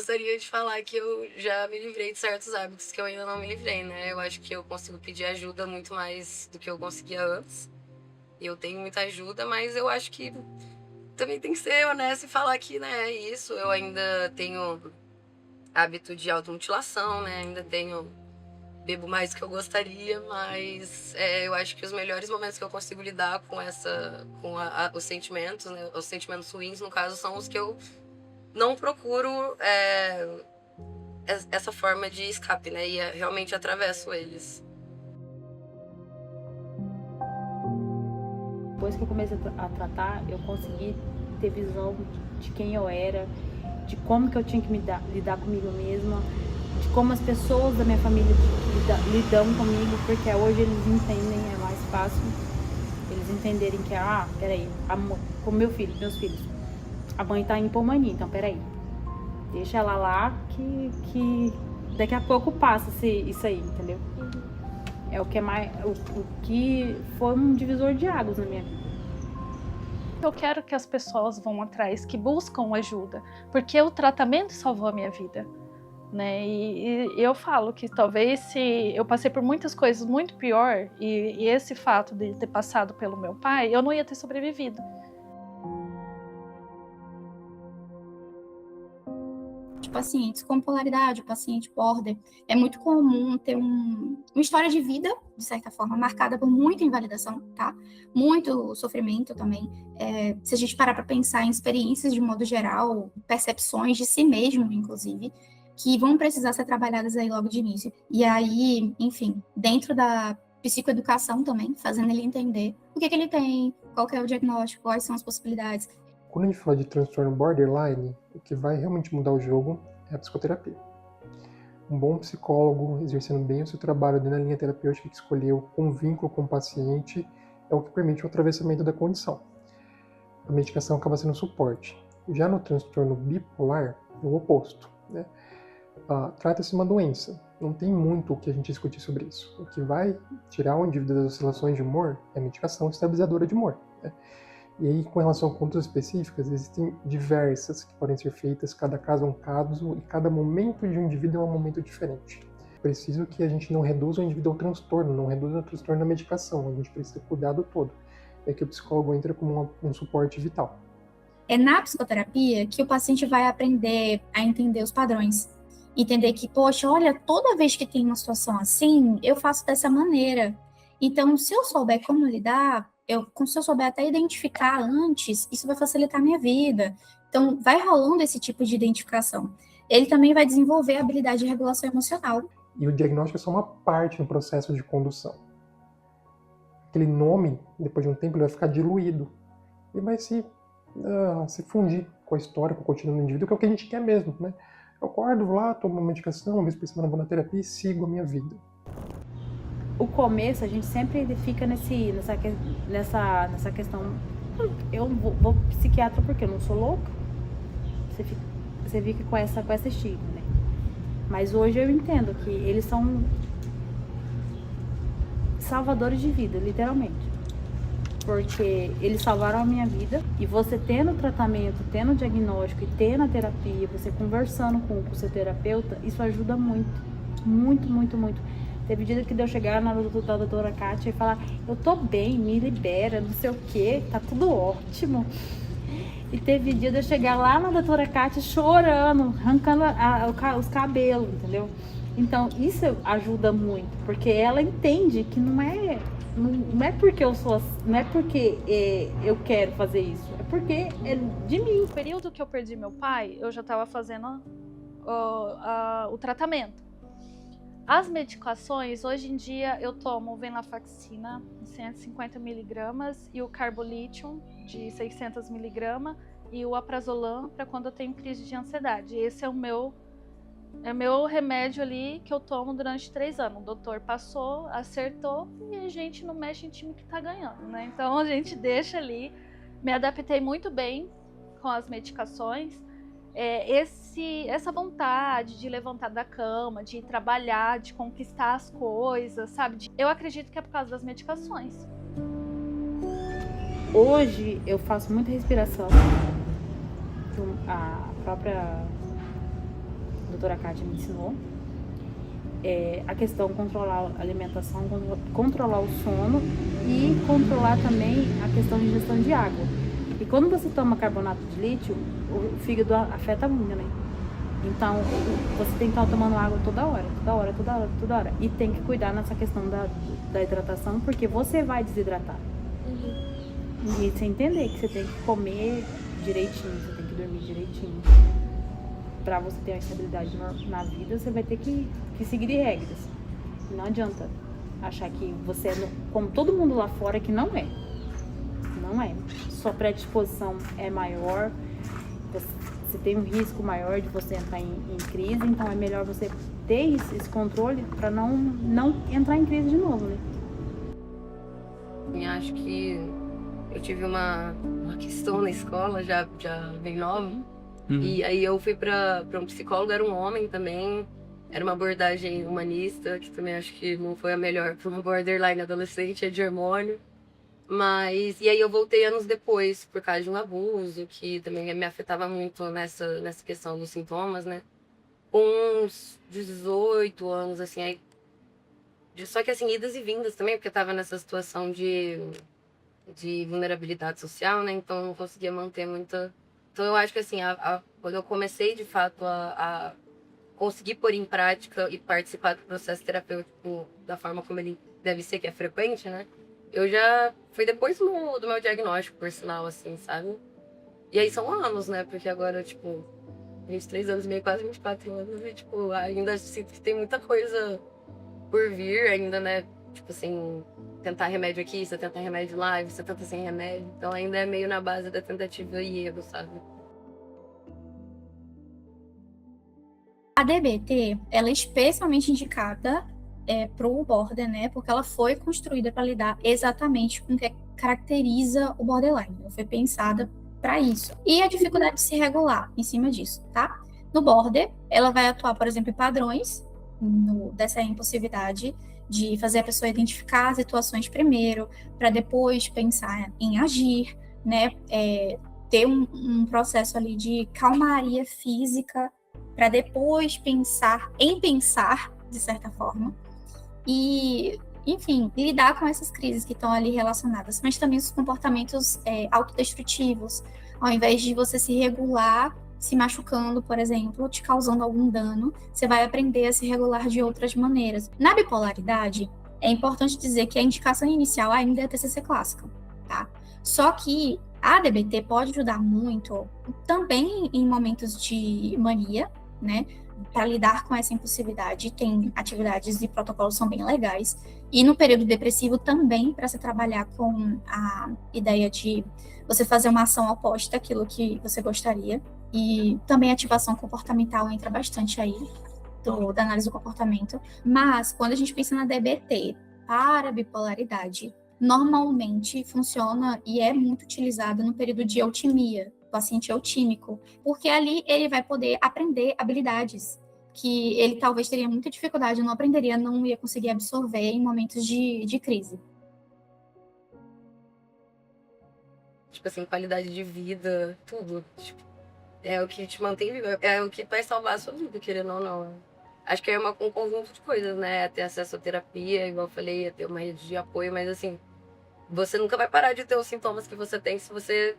gostaria de falar que eu já me livrei de certos hábitos que eu ainda não me livrei, né? Eu acho que eu consigo pedir ajuda muito mais do que eu conseguia antes. Eu tenho muita ajuda, mas eu acho que também tem que ser honesto e falar que, né, é isso. Eu ainda tenho hábito de automutilação, né? Ainda bebo mais do que eu gostaria, mas eu acho que os melhores momentos que eu consigo lidar os sentimentos, né? Os sentimentos ruins, no caso, são os que eu não procuro essa forma de escape, né? E realmente atravesso eles. Depois que eu comecei a tratar, eu consegui ter visão de quem eu era, de como que eu tinha que lidar comigo mesma, de como as pessoas da minha família lidam comigo, porque hoje eles entendem, é mais fácil eles entenderem que, peraí, como meus filhos, a mãe tá em hipomania, então peraí, deixa ela lá que daqui a pouco passa isso aí, entendeu? É o que é mais, o que foi um divisor de águas na minha vida. Eu quero que as pessoas vão atrás, que buscam ajuda, porque o tratamento salvou a minha vida, né? E eu falo que talvez se eu passei por muitas coisas muito pior e esse fato de ter passado pelo meu pai, eu não ia ter sobrevivido. De pacientes com polaridade, paciente border, é muito comum ter uma história de vida, de certa forma, marcada por muita invalidação, tá? Muito sofrimento também. Se a gente parar para pensar em experiências de modo geral, percepções de si mesmo, inclusive, que vão precisar ser trabalhadas aí logo de início. E aí, enfim, dentro da psicoeducação também, fazendo ele entender o que ele tem, qual que é o diagnóstico, quais são as possibilidades. Quando a gente fala de transtorno borderline, o que vai realmente mudar o jogo é a psicoterapia. Um bom psicólogo, exercendo bem o seu trabalho dentro da linha terapêutica que escolheu, com vínculo com o paciente, é o que permite o atravessamento da condição. A medicação acaba sendo suporte. Já no transtorno bipolar, é o oposto, né? Trata-se de uma doença. Não tem muito o que a gente discutir sobre isso. O que vai tirar o indivíduo das oscilações de humor é a medicação estabilizadora de humor, né? E aí, com relação a contas específicas, existem diversas que podem ser feitas, cada caso é um caso, e cada momento de um indivíduo é um momento diferente. Preciso que a gente não reduza o indivíduo ao transtorno, não reduza o transtorno na medicação, a gente precisa cuidar do todo. É que o psicólogo entra como um suporte vital. É na psicoterapia que o paciente vai aprender a entender os padrões. Entender que, poxa, olha, toda vez que tem uma situação assim, eu faço dessa maneira. Então, se eu souber como lidar, se eu souber até identificar antes, isso vai facilitar a minha vida. Então, vai rolando esse tipo de identificação. Ele também vai desenvolver a habilidade de regulação emocional. E o diagnóstico é só uma parte no processo de condução. Aquele nome, depois de um tempo, ele vai ficar diluído. E vai se fundir com a história, com o cotidiano do indivíduo, que é o que a gente quer mesmo, né? Eu acordo, vou lá, tomo uma medicação, uma vez por semana vou na terapia e sigo a minha vida. O começo, a gente sempre fica nessa questão. Eu vou psiquiatra porque eu não sou louca. Você fica com essa estigma, né? Mas hoje eu entendo que eles são salvadores de vida, literalmente. Porque eles salvaram a minha vida. E você tendo tratamento, tendo diagnóstico e tendo a terapia, você conversando com o seu terapeuta, isso ajuda muito. Muito, muito, muito. Teve dia que deu chegar na doutora Kátia e falar: eu tô bem, me libera, não sei o que, tá tudo ótimo. E teve dia de eu chegar lá na doutora Kátia chorando, arrancando os cabelos, entendeu? Então isso ajuda muito, porque ela entende que não é porque eu sou, não é porque eu quero fazer isso, é porque é de mim. No período que eu perdi meu pai, eu já estava fazendo o tratamento. As medicações, hoje em dia eu tomo venlafaxina de 150 miligramas e o carbolítio de 600 miligramas e o aprazolam para quando eu tenho crise de ansiedade. Esse é o meu remédio ali que eu tomo durante 3 anos. O doutor passou, acertou e a gente não mexe em time que tá ganhando, né? Então a gente deixa ali. Me adaptei muito bem com as medicações. Essa vontade de levantar da cama, de ir trabalhar, de conquistar as coisas, sabe? Eu acredito que é por causa das medicações. Hoje eu faço muita respiração. A própria doutora Kátia me ensinou. A questão de controlar a alimentação, controlar o sono e controlar também a questão de ingestão de água. E quando você toma carbonato de lítio, o fígado afeta muito, né? Então, você tem que estar tomando água toda hora. E tem que cuidar nessa questão da hidratação, porque você vai desidratar. E você entender que você tem que comer direitinho, você tem que dormir direitinho. Pra você ter uma estabilidade na vida, você vai ter que seguir regras. Não adianta achar que você é como todo mundo lá fora, que não é. Não é. Sua predisposição é maior, você tem um risco maior de você entrar em crise, então é melhor você ter esse controle para não entrar em crise de novo, né? E acho que eu tive uma questão na escola, já bem nova. E aí eu fui pra um psicólogo, era um homem também. Era uma abordagem humanista, que também acho que não foi a melhor para uma borderline adolescente, é de hormônio. Mas, e aí eu voltei anos depois, por causa de um abuso, que também me afetava muito nessa questão dos sintomas, né? Com uns 18 anos, assim, aí... Só que, assim, idas e vindas também, porque eu tava nessa situação de vulnerabilidade social, né? Então eu não conseguia manter muita... Então eu acho que, assim, quando eu comecei, de fato, a conseguir pôr em prática e participar do processo terapêutico da forma como ele deve ser, que é frequente, né? Eu já... Foi depois do meu diagnóstico, por sinal, assim, sabe? E aí são anos, né? Porque agora, tipo, 23 anos e meio, quase 24 anos, e, tipo, ainda sinto que tem muita coisa por vir ainda, né? Tipo assim, tentar remédio aqui, você tenta remédio lá, e você tenta sem remédio. Então ainda é meio na base da tentativa e erro, sabe? A DBT, ela é especialmente indicada para o border, né? Porque ela foi construída para lidar exatamente com o que caracteriza o borderline. Ela foi pensada para isso. E a dificuldade de se regular em cima disso, tá? No border, ela vai atuar, por exemplo, em padrões dessa impulsividade de fazer a pessoa identificar as situações primeiro, para depois pensar em agir, né? Ter um processo ali de calmaria física, para depois pensar, de certa forma, e, enfim, lidar com essas crises que estão ali relacionadas, mas também os comportamentos autodestrutivos, ao invés de você se regular, se machucando, por exemplo, te causando algum dano, você vai aprender a se regular de outras maneiras. Na bipolaridade, é importante dizer que a indicação inicial ainda é a TCC clássica, tá? Só que a DBT pode ajudar muito também em momentos de mania, né? Para lidar com essa impulsividade, tem atividades e protocolos são bem legais. E no período depressivo também, para se trabalhar com a ideia de você fazer uma ação oposta àquilo que você gostaria. E também a ativação comportamental entra bastante aí, da análise do comportamento. Mas, quando a gente pensa na DBT para a bipolaridade, normalmente funciona e é muito utilizado no período de eutimia, paciente eutímico, porque ali ele vai poder aprender habilidades que ele talvez teria muita dificuldade, não aprenderia, não ia conseguir absorver em momentos de crise. Tipo assim, qualidade de vida, tudo. Tipo, é o que te mantém vivo, é o que vai salvar a sua vida, querendo ou não. Acho que é um conjunto de coisas, né? Ter acesso à terapia, igual eu falei, ter uma rede de apoio, mas assim, você nunca vai parar de ter os sintomas que você tem se você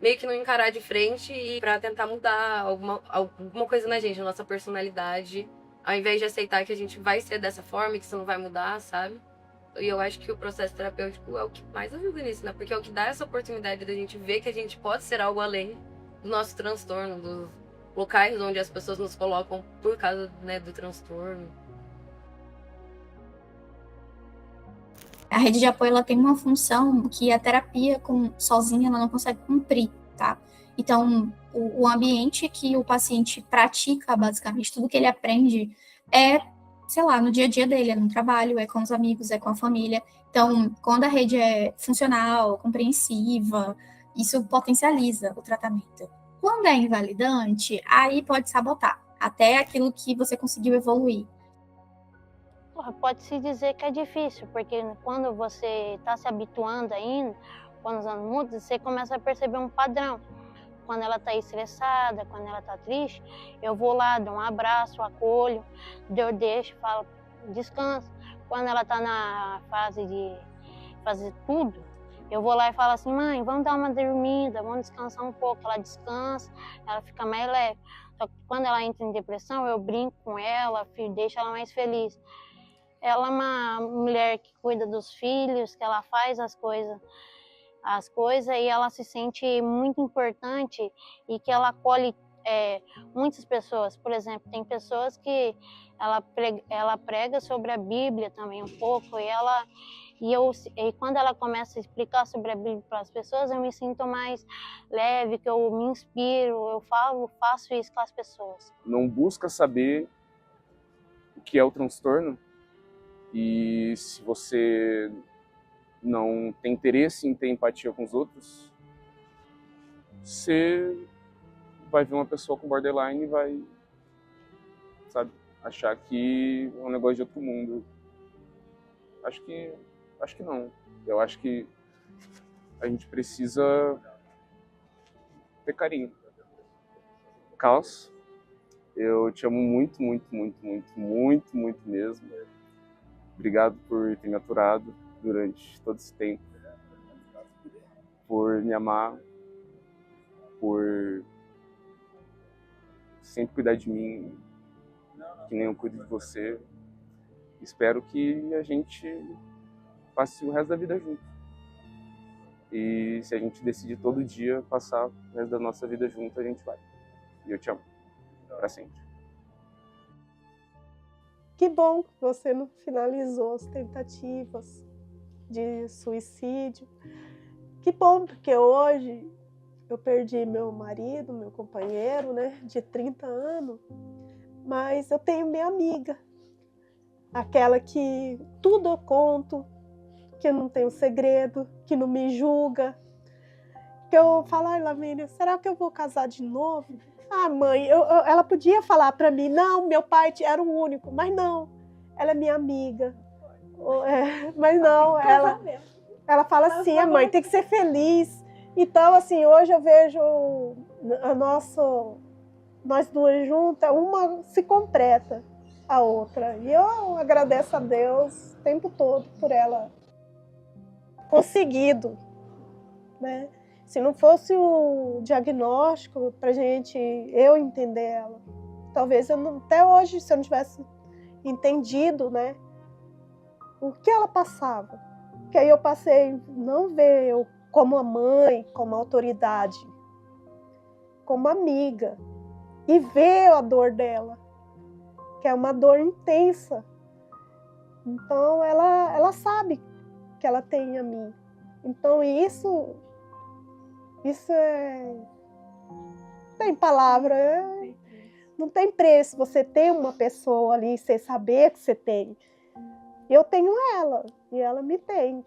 meio que não encarar de frente e pra tentar mudar alguma coisa na gente, a nossa personalidade, ao invés de aceitar que a gente vai ser dessa forma e que isso não vai mudar, sabe? E eu acho que o processo terapêutico é o que mais ajuda nisso, né? Porque é o que dá essa oportunidade da gente ver que a gente pode ser algo além do nosso transtorno, dos locais onde as pessoas nos colocam por causa, né, do transtorno. A rede de apoio ela tem uma função que a terapia sozinha ela não consegue cumprir, tá? Então, o ambiente que o paciente pratica, basicamente, tudo que ele aprende é, sei lá, no dia a dia dele, é no trabalho, é com os amigos, é com a família. Então, quando a rede é funcional, compreensiva, isso potencializa o tratamento. Quando é invalidante, aí pode sabotar até aquilo que você conseguiu evoluir. Pode-se dizer que é difícil, porque quando você está se habituando ainda, quando os anos mudam, você começa a perceber um padrão. quando ela está estressada, quando ela está triste, eu vou lá, dou um abraço, acolho, eu deixo, falo, descansa. Quando ela está na fase de fazer tudo, eu vou lá e falo assim, mãe, vamos dar uma dormida, vamos descansar um pouco. Ela descansa, ela fica mais leve. Só que quando ela entra em depressão, eu brinco com ela, deixo ela mais feliz. Ela é uma mulher que cuida dos filhos, que ela faz as coisas e ela se sente muito importante e que ela acolhe muitas pessoas. Por exemplo, tem pessoas que ela prega sobre a Bíblia também um pouco e quando ela começa a explicar sobre a Bíblia para as pessoas, eu me sinto mais leve, que eu me inspiro, faço isso com as pessoas. Não busca saber o que é o transtorno, e se você não tem interesse em ter empatia com os outros, você vai ver uma pessoa com borderline e vai, sabe, achar que é um negócio de outro mundo. Acho que não. Eu acho que a gente precisa ter carinho. Caos, eu te amo muito, muito, muito, muito, muito, muito mesmo. Obrigado por ter me aturado durante todo esse tempo, por me amar, por sempre cuidar de mim, que nem eu cuido de você. Espero que a gente passe o resto da vida junto. E se a gente decidir todo dia passar o resto da nossa vida junto, a gente vai. E eu te amo, pra sempre. Que bom que você não finalizou as tentativas de suicídio. Que bom, porque hoje eu perdi meu marido, meu companheiro, né, de 30 anos, mas eu tenho minha amiga, aquela que tudo eu conto, que eu não tenho segredo, que não me julga, que eu falo, ai, Lavênia, será que eu vou casar de novo? Ah, mãe, ela podia falar para mim, não, meu pai era o único, mas não, ela é minha amiga. Mas não, ela fala assim, a mãe tem que ser feliz. Então, assim, hoje eu vejo nós duas juntas, uma se completa a outra. E eu agradeço a Deus o tempo todo por ela conseguido, né? Se não fosse o diagnóstico para eu entender ela, talvez até hoje, se eu não tivesse entendido, né, o que ela passava, que aí eu passei a não ver eu como a mãe, como autoridade, como amiga, e ver a dor dela, que é uma dor intensa. Então ela sabe que ela tem a mim. Então isso tem palavra, não tem preço você ter uma pessoa ali, você saber que você tem. Eu tenho ela, e ela me tem.